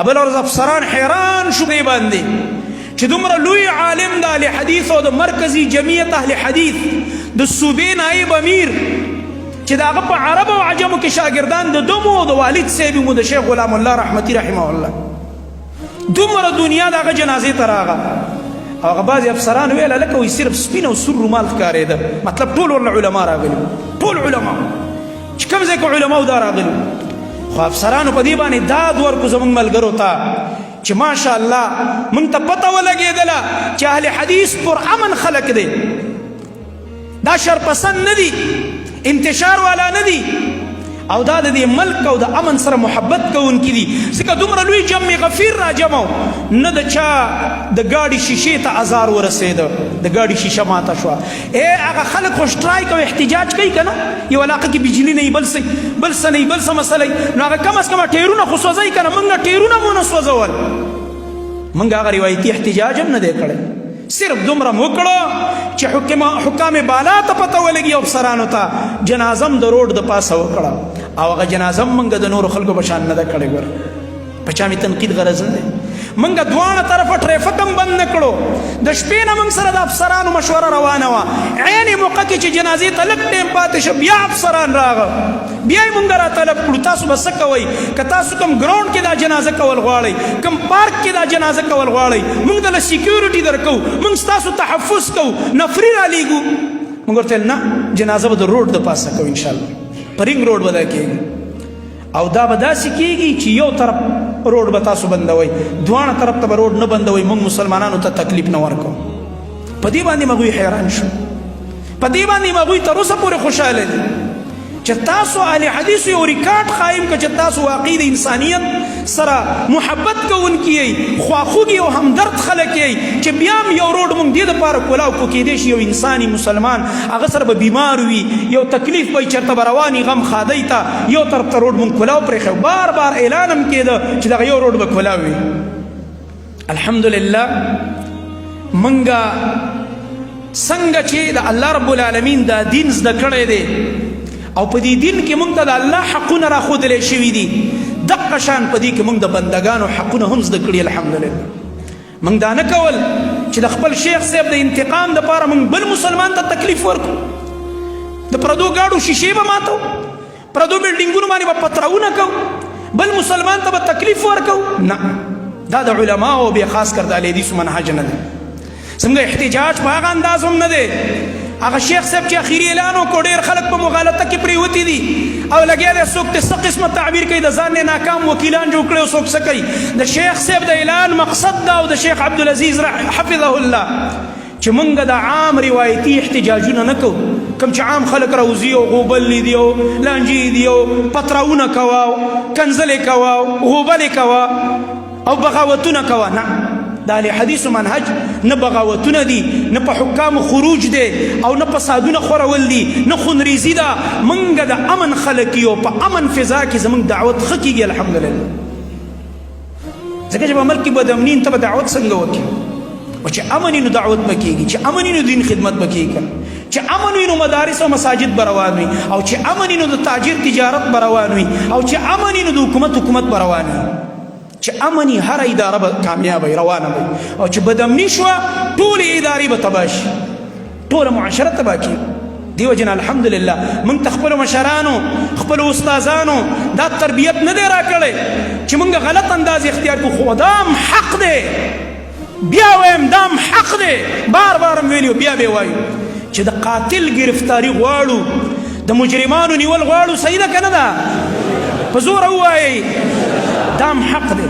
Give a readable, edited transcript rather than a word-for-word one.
بل ورځ افسران حیران شو دې باندې چې دومره لوی عالم د اهل حدیث او د مرکزي جمعیت اهل حدیث د صوبې نایب امیر چې د هغه په عرب او عجمو کې شاګردان د دومو د والد صاحب مو د شیخ غلام الله رحمتي رحمه الله دومره دنیا د هغه جنازې ته راغه او هغه بعضې افسران ویله لکه وایي صرف سپین او سور رومال ښکارېده مطلب ټول ورله علما راغلي ټول علما چې کوم ځای کې علماو دا راغلي خو افسرانو په دې باندې داد ورکو زموږ ملګرو ته چې ماشاءالله موږ ته پته ولګېدله چې اهل حدیث پر امن خلک دی دا شرپسند نه دي انتشار والا نه دي او دا د دې ملک او د امن سره محبت کوونکي دي ځکه دومره لوی جمع غفیر را جمع نه د چا د ګاډي شیشې ته ازار ورسېده د ګاډي شیشه ماته شوه هغه خلک خو شټرایک او احتجاج کوي که نه یو علاقه کې بجلي نه وي بل څه نه وي بل څه مسله وي نو هغه کم از کمه ټیرونه خو سوځوي که نه موږ نه ټیرونه مو نه سوځول موږ هغه روایتي احتجاج هم نه دی کړی صرف دومره مو وکړو چې حکام بالا ته پته ولګي او افسرانو ته جنازه هم د روډ د پاسه وکړه او هغه جنازه هم موږ د نورو خلکو په شان نه ده کړې ګوره په چا مې تنقید غرض نه دی موږ دواړه طرفه ټریفک هم بند نه کړو د شپې نه موږ سره د افسرانو مشوره روانه وه عین موقع کې چې جنازې ته لږ ټیم پاتې شه بیا افسران راغه بیا یې موږ راطلب کړو تاسو به څه کوئ که تاسو کوم ګراونډ کې دا جنازه کول غواړئ کوم پارک کې دا جنازه کول غواړئ موږ دله سیکیورټي درکوو موږ ستاسو تحفظ کوو نفري رالیږو موږ ورته ویل نه جنازه به د روډ د پاسه کوو انشاءالله په رینګ روډ به دا کېږي او دا به داسې کېږي چې یو طرف روډ به تاسو بندوئ دواړه طرف ته به روډ نه بندوئ موږ مسلمانانو ته تکلیف نه ورکوو په دې باندې مغوی حیران شو په دې باندې مغوی تر اوسه پورې خوشحاله دي چې تاسو اهل حدیثو یو ریکارډ قایم کړه چې تاسو واقعي د انسانیت سره محبت کوونکي یئ خواخوږي او همدرد خلک یئ چې بیا هم یو روډ موږ دې دپاره کولاو کو کیدای شي یو انساني مسلمان هغه سره به بیمار وي یو تکلیف به چېرته به روان وي غم خادی ته یو طرف ته روډ موږ کولاو پرېښی بار بار اعلان هم کېده چې دغه یو روډ به کولاو وي الحمدلله موږ څنګه چې د الله رب العالمین دا دین زده کړی دی او په دې دین کې موږ ته د الله حقونه راښودلی شوي دي دقه شان په دې کې موږ د بندګانو حقونه هم زده کړي الحمدلله موږ دا نه کول چې د خپل شیخ صاحب د انتقام دپاره موږ بل مسلمان ته تکلیف ورکړو د پردو ګاډو شیشې به ماتو پردو بلډینګونو باندې به پتراونه کوو بل مسلمان ته به تکلیف ورکوو نه دا د علماو بیا خاص کر د اهل حدیثو منهج نه دی زموږ احتجاج په هغه انداز هم نه دی هغه شیخ صاحب چې اخري اعلان وکړو ډېر خلک په مغالطه کې پرېوتي دي او لګیا دی څوک ته څه قسمه تعبیر کوي د ځان نه ناکام وکیلان جوړ کړي او څوک څه کوي د شیخ صاحب د اعلان مقصد دا او د شیخ عبدالعزیز حفظه الله چې موږ د عام روایتي احتجاجونه نه کوو کوم چې عام خلک راوځي او غوبل دي او لانجې دي او پتراونه کوه او کنځلې کوه او غوبلې کوه او بغاوتونه کوه نه د اهل حدیثو منهج نه بغاوتونه دي نه په حکامو خروج دی او نه فسادونه خورول دي نه خونریزي ده موږ د امن خلک یو په امن فضا کې زموږ دعوت ښه کېږي الحمدلله ځکه چې په ملک کې بدامنین ته به دعوت څنګه وکړي او چې امن وي نو دعوت به کېږي چې امن وي نو دین خدمت به کېږي چې امن وي نو مدارس او مساجد به روان وي او چې امن وي نو د تاجر تجارت به روان وي او چې امن وي نو د حکومت به روان وي چې امني هر اداره به کامیابه روانه وي او چې بدامني شوه ټولې ادارې به تباه شي ټوله معاشره تباه کېږي دیو جن الحمدلله موږ ته خپلو مشرانو خپلو استادانو دا تربیت نه دی راکړی چې موږ غلط انداز اختیار کړو خو دا هم حق دی بیا وایم دا هم حق دی بار بار هم ویلي بیا به وایو چې د قاتل گرفتاری غواړو د مجرمانو نیول غواړو صحیح ده که نه ده په زوره ووایئ دا هم حق دی